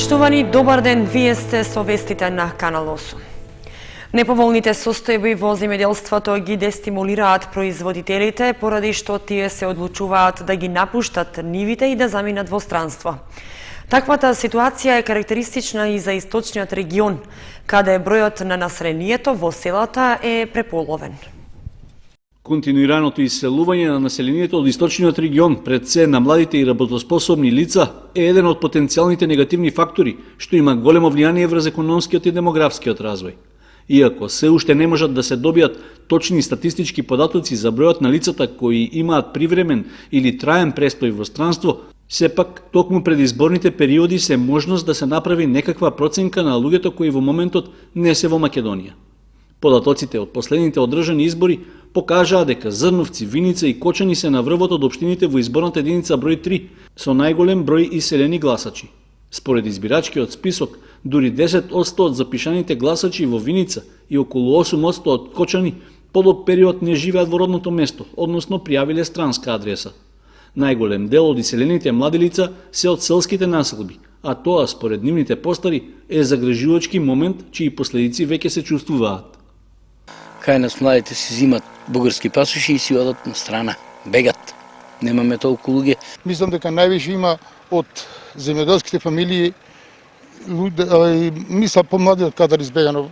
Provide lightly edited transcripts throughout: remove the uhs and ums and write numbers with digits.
Поштовани, добар ден, вие сте со вестите на Канал 8. Неповолните состојби во земјоделството ги дестимулираат производителите, поради што тие се одлучуваат да ги напуштат нивите и да заминат во странство. Таквата ситуација е карактеристична и за источниот регион, каде бројот на населението во селата е преполовен. Континуираното иселување на населението од источниот регион, пред се на младите и работоспособни лица, е еден од потенцијалните негативни фактори, што има големо влијание врз економскиот и демографскиот развој. Иако се уште не можат да се добијат точни статистички податоци за бројот на лицата кои имаат привремен или траен престој во странство, сепак токму пред изборните периоди се можност да се направи некаква проценка на луѓето кои во моментот не се во Македонија. Податоците од последните одржани избори покажаа дека Зрновци, Виница и Кочани се на врвот од општините во изборната единица број 3, со најголем број иселени гласачи. Според избирачкиот список, дури 10% од запишаните гласачи во Виница и околу 8% од Кочани подолг период не живеат во родното место, односно пријавиле странска адреса. Најголем дел од иселените млади лица се од селските населби, а тоа според нивните постари е загрижувачки момент чии последици веќе се чувствуваат. Кај нас младите си зимат бугарски пасоши и си одат на страна, бегат. Немаме толку луѓе. Мислам дека највише има од земјоделските фамилии мисла помлади од кадар избегано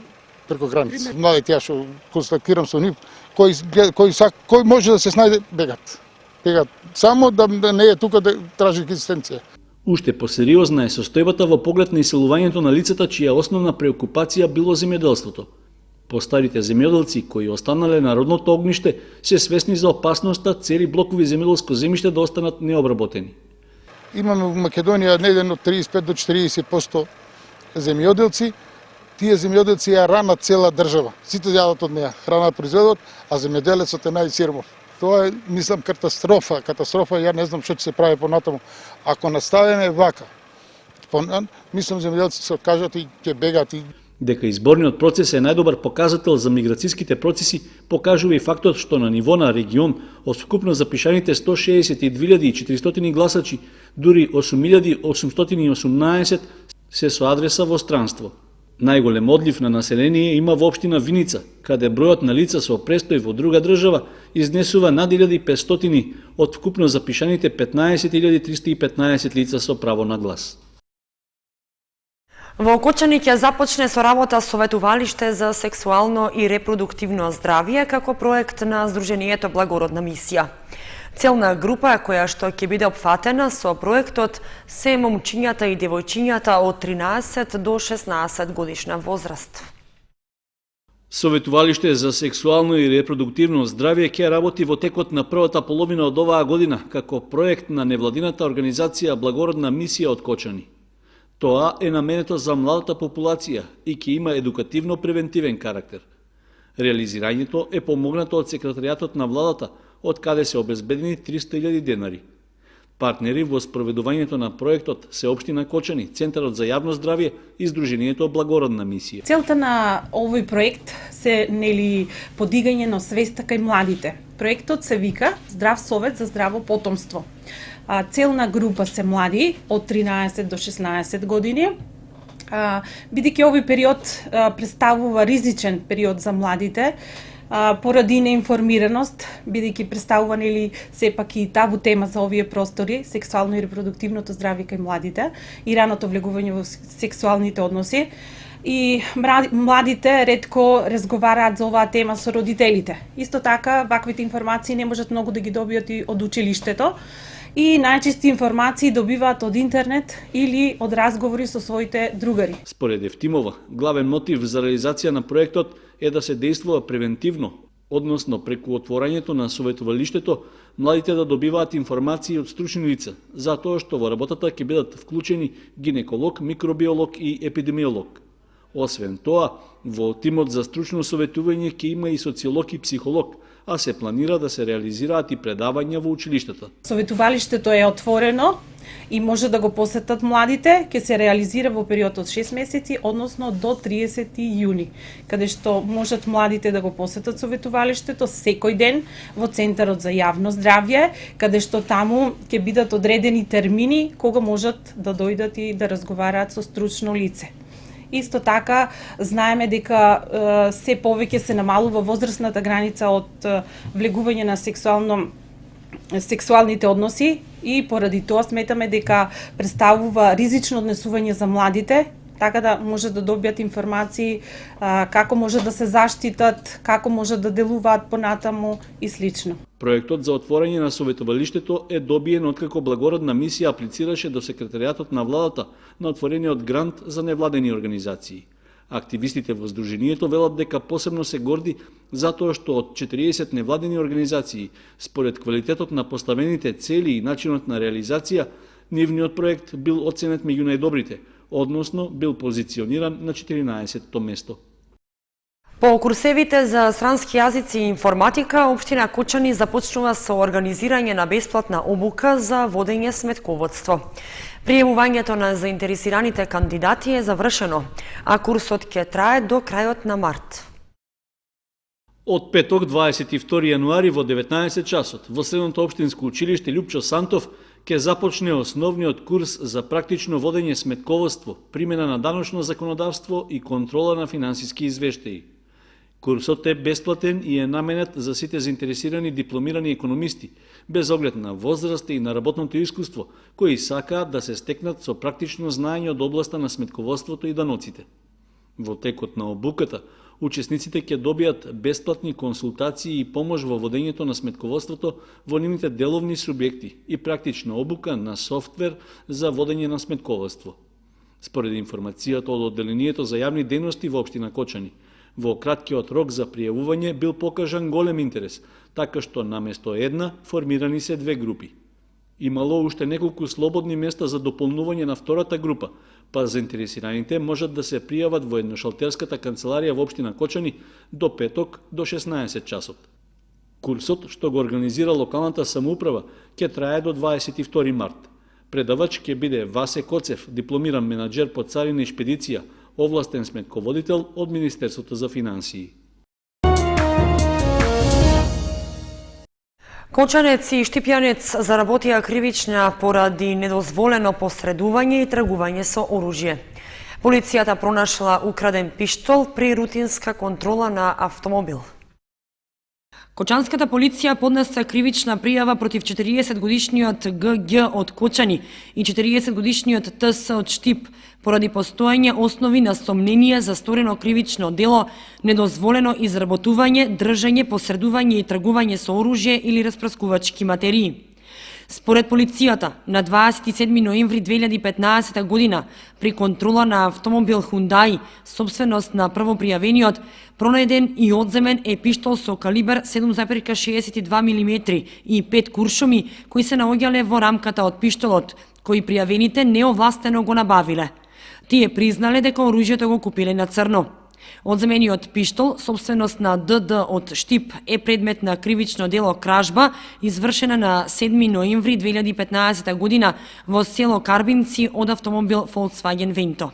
преку граница. Младите, ја што констатирам со нив, кој може да се снајде, бегат. Бегат само да не е тука да тражи екзистенција. Уште посериозна е состојбата во поглед на иселувањето на лицата чија основна преокупација било земјоделството. Постарите земјоделци кои останале на родното огниште се свесни за опасноста цели блокови земјоделско земјиште да останат необработени. Имаме во Македонија неден од 35 до 40% земјоделци. Тие земјоделци ја ранат цела држава. Сите јадат од неа, храна произведат, а земјоделецот е најсиромав. Тоа е, мислам, катастрофа. Ја не знам што ќе се прави понатаму. Ако наставиме вака, мислам земјоделците се откажат и ќе бегат. Дека изборниот процес е најдобар показател за миграцијските процеси, покажува и фактот што на ниво на регион од вкупно запишаните 162.400 гласачи, дури 8.818 се со адреса во странство. Најголем одлив на население има во општина Виница, каде бројот на лица со престој во друга држава изнесува над 1.500 од вкупно запишаните 15.315 лица со право на глас. Во Кочани ќе започне со работа советувалиште за сексуално и репродуктивно здравје како проект на Сдруженијето Благородна мисија. Целна група која што ќе биде опфатена со проектот се момчињата и девојчињата од 13 до 16 годишна возраст. Советувалиште за сексуално и репродуктивно здравје ќе работи во текот на првата половина од оваа година како проект на невладината организација Благородна мисија од Кочани. Тоа е наменето за младата популација и ќе има едукативно-превентивен карактер. Реализирањето е помогнато од секретаријатот на владата, од каде се обезбедени 300.000 денари. Партнери во спроведувањето на проектот се општина Кочани, Центарот за јавно здравје и Сдруженијето Благородна мисија. Целта на овој проект се подигање на свеста кај младите. Проектот се вика Здрав совет за здраво потомство. Целна група се млади од 13 до 16 години, бидејќи овој период представува ризичен период за младите, поради неинформираност, бидејќи представува сепак и табу тема за овие простори, сексуално и репродуктивното здравје кај младите и раното влегување во сексуалните односи. И младите ретко разговараат за оваа тема со родителите. Исто така, ваквите информации не можат многу да ги добијат и од училиштето, и најчести информации добиваат од интернет или од разговори со своите другари. Според Евтимова, главен мотив за реализација на проектот е да се действува превентивно, односно преку отворањето на советувалиштето, младите да добиваат информации од стручни лица, затоа што во работата ќе бидат вклучени гинеколог, микробиолог и епидемиолог. Освен тоа, во тимот за стручно советување ќе има и социолог и психолог, а се планира да се реализираат и предавања во училиштата. Советувалиштето е отворено и може да го посетат младите, ќе се реализира во период од 6 месеци, односно до 30 јуни, каде што можат младите да го посетат советувалиштето секој ден во Центарот за јавно здравје, каде што таму ќе бидат одредени термини кога можат да дојдат и да разговараат со стручно лице. Исто така, знаеме дека се повеќе се намалува возрастната граница од влегување на сексуалните односи и поради тоа сметаме дека представува ризично однесување за младите, така да може да добијат информации како може да се заштитат, како може да делуваат понатаму и слично. Проектот за отворање на советувалиштето е добиен откако благородна мисија аплицираше до секретаријатот на владата на отворениот грант за невладени организации. Активистите во Сдруженијето велат дека посебно се горди затоа што од 40 невладени организации, според квалитетот на поставените цели и начинот на реализација, нивниот проект бил оценет меѓу најдобрите, односно бил позициониран на 14-то место. По курсевите за странски јазици и информатика, општина Кочани започнува со организирање на бесплатна обука за водење сметководство. Пријавувањето на заинтересираните кандидати е завршено, а курсот ќе трае до крајот на март. Од петок 22 јануари во 19 часот во Средното општинско училиште Љупчо Сантов ќе започне основниот курс за практично водење сметководство, примена на даночно законодавство и контрола на финансиски извештаи. Курсот е бесплатен и е наменет за сите заинтересирани дипломирани економисти, без оглед на возраста и на работното искуство, кои сакаат да се стекнат со практично знаење од областа на сметководството и даноците. Во текот на обуката, учесниците ќе добијат бесплатни консултации и помош во водењето на сметководството во нивните деловни субјекти и практична обука на софтвер за водење на сметководство. Според информацијата од одделението за јавни дејности во општина Кочани, во краткиот рок за пријавување бил покажан голем интерес, така што наместо една формирани се две групи. Имало уште неколку слободни места за дополнување на втората група, па заинтересираните можат да се пријават во едношалтерската канцеларија во општина Кочани до петок до 16 часот. Курсот, што го организира локалната самоуправа, ќе трае до 22 март. Предавач ќе биде Васе Коцев, дипломиран менаџер по царина и шпедиција, овластен сметководител од Министерството за финансии. Кочанец и Штипјанец заработија кривична поради недозволено посредување и тргување со оружје. Полицијата пронашла украден пиштол при рутинска контрола на автомобил. Кочанската полиција поднесе кривична пријава против 40-годишниот ГГ од Кочани и 40-годишниот ТС од Штип поради постоење основи на сомнение за сторено кривично дело, недозволено изработување, држење, посредување и тргување со оружје или распрскувачки материи. Според полицијата, на 27 ноември 2015 година, при контрола на автомобил Хундај, собственост на првопријавениот, пронајден и одземен е пиштол со калибар 7,62 мм и 5 куршуми, кои се наоѓале во рамката од пиштолот, кои пријавените неовластено го набавиле. Тие признале дека оружјето го купиле на црно. Одземениот пиштол, собственост на ДД од Штип, е предмет на кривично дело кражба, извршена на 7 ноември 2015 година во село Карбинци од автомобил Volkswagen Vento.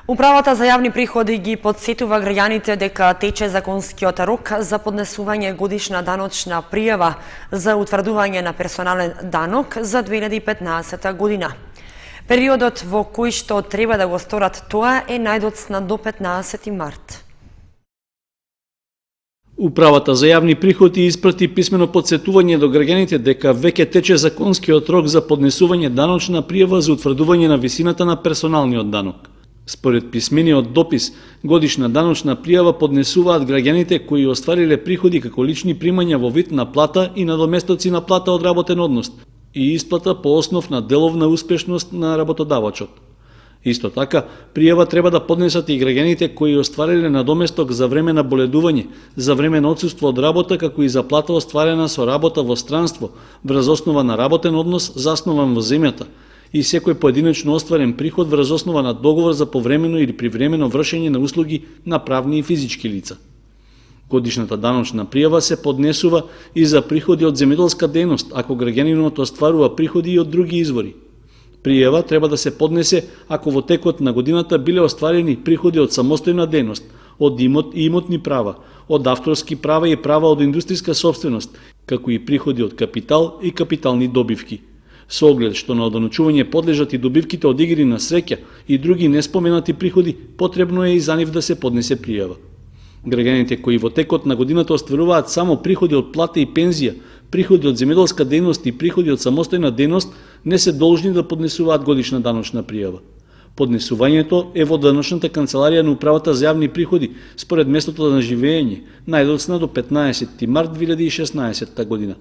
Управата за јавни приходи ги подсетува граѓаните дека тече законскиот рок за поднесување годишна даночна пријава за утврдување на персонален данок за 2015 година. Периодот во кој што треба да го сторат тоа е најдоцна до 15 март. Управата за јавни приходи испрати писмено подсетување до граѓаните дека веќе тече законскиот рок за поднесување даночна пријава за утврдување на висината на персоналниот данок. Според писмениот допис, годишна даночна пријава поднесуваат граѓаните кои оствариле приходи како лични примања во вид на плата и надоместоци на плата од работен однос и исплата по основ на деловна успешност на работодавачот. Исто така, пријава треба да поднесат и граѓаните кои оствариле надоместок за време на боледување, за време на отсуство од работа, како и за плата остварена со работа во странство, врз основа на работен однос заснован во земјата, и секој поединечно остварен приход врз основа на договор за повремено или привремено вршење на услуги на правни и физички лица. Годишната даночна пријава се поднесува и за приходи од земјоделска дејност, ако граѓанинот остварува приходи и од други извори. Пријава треба да се поднесе ако во текот на годината биле остварени приходи од самостојна дејност, од имот и имотни права, од авторски права и права од индустријска собственост, како и приходи од капитал и капитални добивки. Со оглед што на одоночување подлежат и добивките од игри на среќа и други неспоменати приходи, потребно е и за нив да се поднесе пријава. Граѓаните кои во текот на годината остваруваат само приходи од плата и пензија, приходи од земјоделска дејност и приходи од самостојна дејност, не се должни да поднесуваат годишна даночна пријава. Поднесувањето е во даночната канцеларија на Управата за јавни приходи според местото на живење, најдоцна до 15 март 2016 година.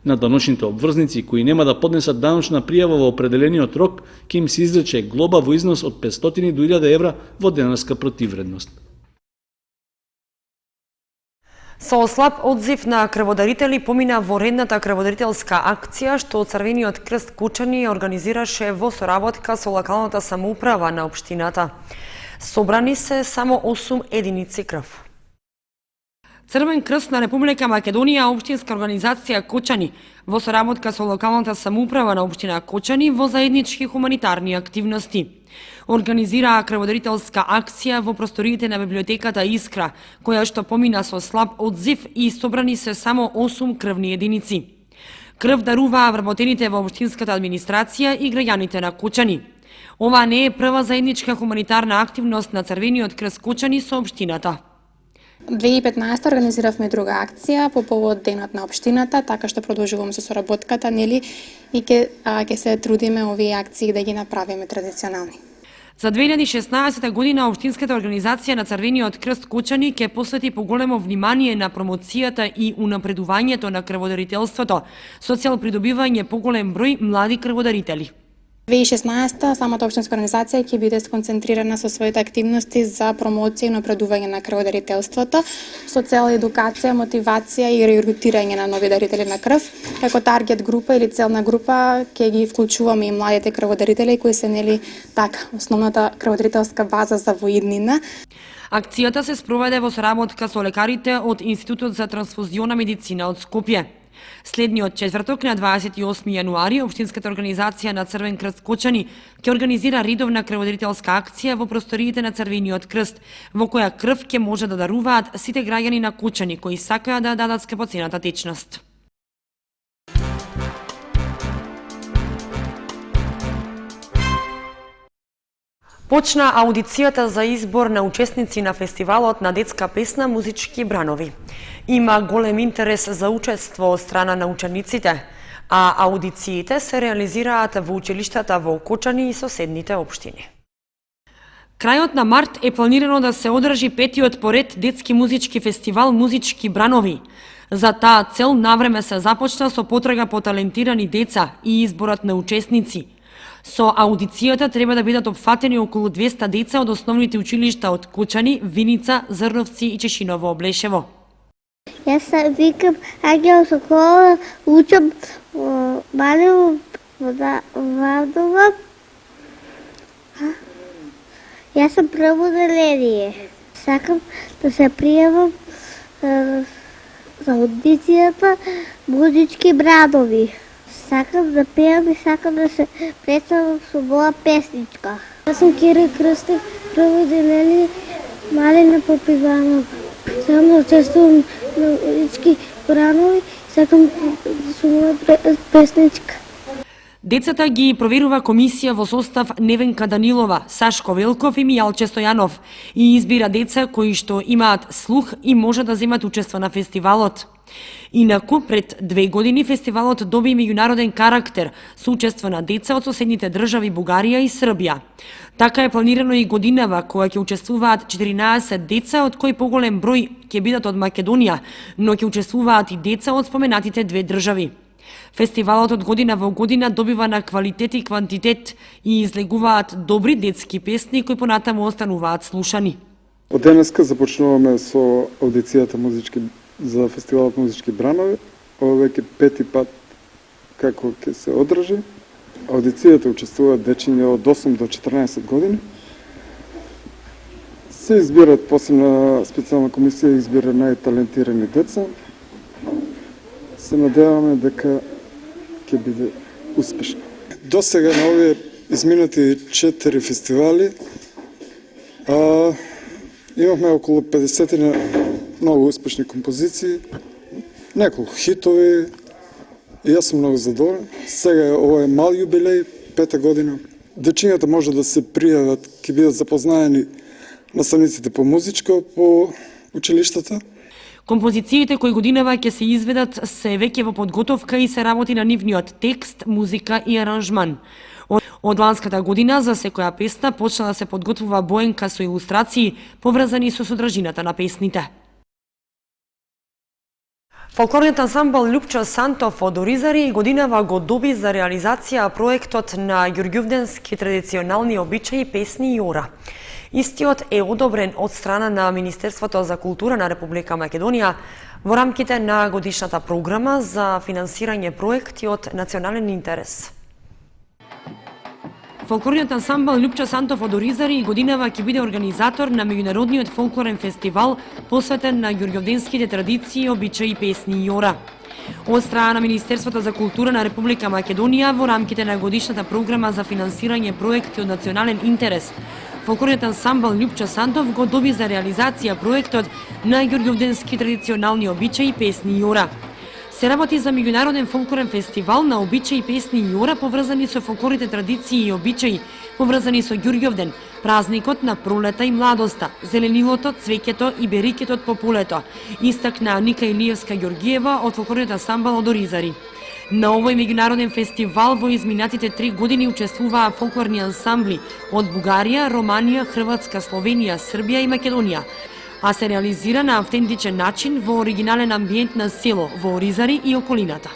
На даночните обврзници кои нема да поднесат даночна пријава во определениот рок, ќе им се изрече глоба во износ од 500 до 1000 евра во денарска противвредност. Со слаб одзив на крводарители помина во редната крводарителска акција што Црвениот крст Кучани организираше во соработка со локалната самоуправа на општината. Собрани се само 8 единици крв. Црвен крст на Република Македонија, општинска организација Кочани, во соработка со локалната самоуправа на општина Кочани во заеднички хуманитарни активности. Организираа крводарителска акција во просториите на библиотеката Искра, која што помина со слаб одзив и собрани се само 8 крвни единици. Крв даруваа вработените во општинската администрација и граѓаните на Кочани. Ова не е прва заедничка хуманитарна активност на Црвениот крст Кочани со општината. 2015 организиравме друга акција по повод денот на општината, така што продолжуваме со соработката, нели, и ќе се трудиме овие акции да ги направиме традиционални. За 2016 година општинската организација на Црвениот крст Кочани ќе посвети поголемо внимание на промоцијата и унапредувањето на крводарителството со цел придобивање поголем број млади крводарители. 2016 самата општинска организација ќе биде сконцентрирана со своите активности за промоција и напредување на крводарителството со цел едукација, мотивација и регрутирање на нови дарители на крв. Како таргет група или целна група ќе ги вклучуваме и младите крводарители кои се нели така основната крводарителска база за воиднина. Акцијата се спроведе во соработка со лекарите од Институтот за трансфузиона медицина од Скопје. Следниот четврток на 28 јануари општинската организација на Црвен крст Кочани ќе организира редовна крводарителска акција во просториите на Црвениот крст, во која крв ќе може да даруваат сите граѓани на Кочани кои сакаат да дадат скапоцената течност. Почна аудицијата за избор на учесници на фестивалот на детска песна Музички бранови. Има голем интерес за учество од страна на учениците, а аудициите се реализираат во училиштата во Кочани и соседните општини. Крајот на март е планирано да се одржи петиот поред детски музички фестивал Музички бранови. За таа цел навреме се започна со потрага по талентирани деца и изборот на учесници. Со аудицијата треба да бидат опфатени околу 200 деца од основните училишта од Кочани, Виница, Зрновци и Чешиново Облешево. Јас се викам Ангел Соколова, учам Малево Вардова. Јас сум прво оделение. Сакам да се пријавам за аудицијата Музички бранови. Сакам да пеам и сакам да се представам со моја песничка. Јас сум Кира Крстев, прво оделение Малена Попиванова. Сакам да учествувам на Музички бранови, сакам да сум моја песничка. Децата ги проверува комисија во состав Невенка Данилова, Сашко Велков и Мијалче Стојанов и избира деца кои што имаат слух и може да земат учество на фестивалот. Инаку, пред 2 години фестивалот доби меѓународен карактер со учество на деца од соседните држави Бугарија и Србија. Така е планирано и годинава која ќе учествуваат 14 деца, од кои поголем број ќе бидат од Македонија, но ќе учествуваат и деца од споменатите 2 држави. Фестивалот од година во година добива на квалитет и квантитет и излегуваат добри детски песни кои понатаму остануваат слушани. Од денеска започнуваме со аудицијата за фестивалот Музички бранови. Ова веќе 5-ти пат како ќе се одржи. Аудицијата учествуваат дечиња од 8 до 14 години. Се избират, посебна специјална комисија избира најталентирани деца. Се надеваме дека ќе биде успешно. До сега на овие изминати 4 фестивали имавме околу 50 многу успешни композиции, неколку хитови и јас сум многу задоволен. Сега ова е мал јубилеј, 5-та година. Дечињата може да се пријават, ќе бидат запознаени наставниците по музичка по училиштата. Композициите кои годинава ќе се изведат се веќе во подготовка и се работи на нивниот текст, музика и аранжман. Од ланската година за секоја песна почна да се подготвува боенка со илустрации поврзани со содржината на песните. Фолклорниот ансамбл Љупчо Сантов од Оризари годинава го доби за реализација проектот на ѓурѓовденски традиционални обичаи, песни и ора. Истиот е одобрен од страна на Министерството за култура на Република Македонија во рамките на годишната програма за финансирање проекти од национален интерес. Фолклорниот ансамбл Љупчо Сантов од Оризари годинава ќе биде организатор на меѓународниот фолклорен фестивал посветен на ѓурѓовденските традиции, обичаи, песни и ора. Од страна на Министерството за култура на Република Македонија во рамките на годишната програма за финансирање проекти од национален интерес, фолклорниот ансамбл Љупчо Сантов го доби за реализација проектот на ѓурѓовденски традиционални обичаи, песни и ора. Се работи за меѓународен фолклорен фестивал на обичаи, песни и ора поврзани со фолклорните традиции и обичаи, поврзани со Ѓурѓовден, празникот на пролета и младоста, зеленилото, цвеќето и берикетот по полето, истакна Ника Илиевска Ѓоргиева од фолклорниот ансамбл од Оризари. На овој меѓународен фестивал во изминатите 3 години учествуваа фолклорни ансамбли од Бугарија, Романија, Хрватска, Словенија, Србија и Македонија, а се реализира на автентичен начин во оригинален амбиент на село во Оризари и околината.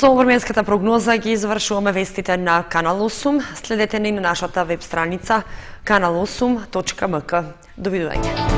Со временската прогноза ги извршуваме вестите на Канал 8. Следете ни на нашата веб страница kanal8.mk. Довидување.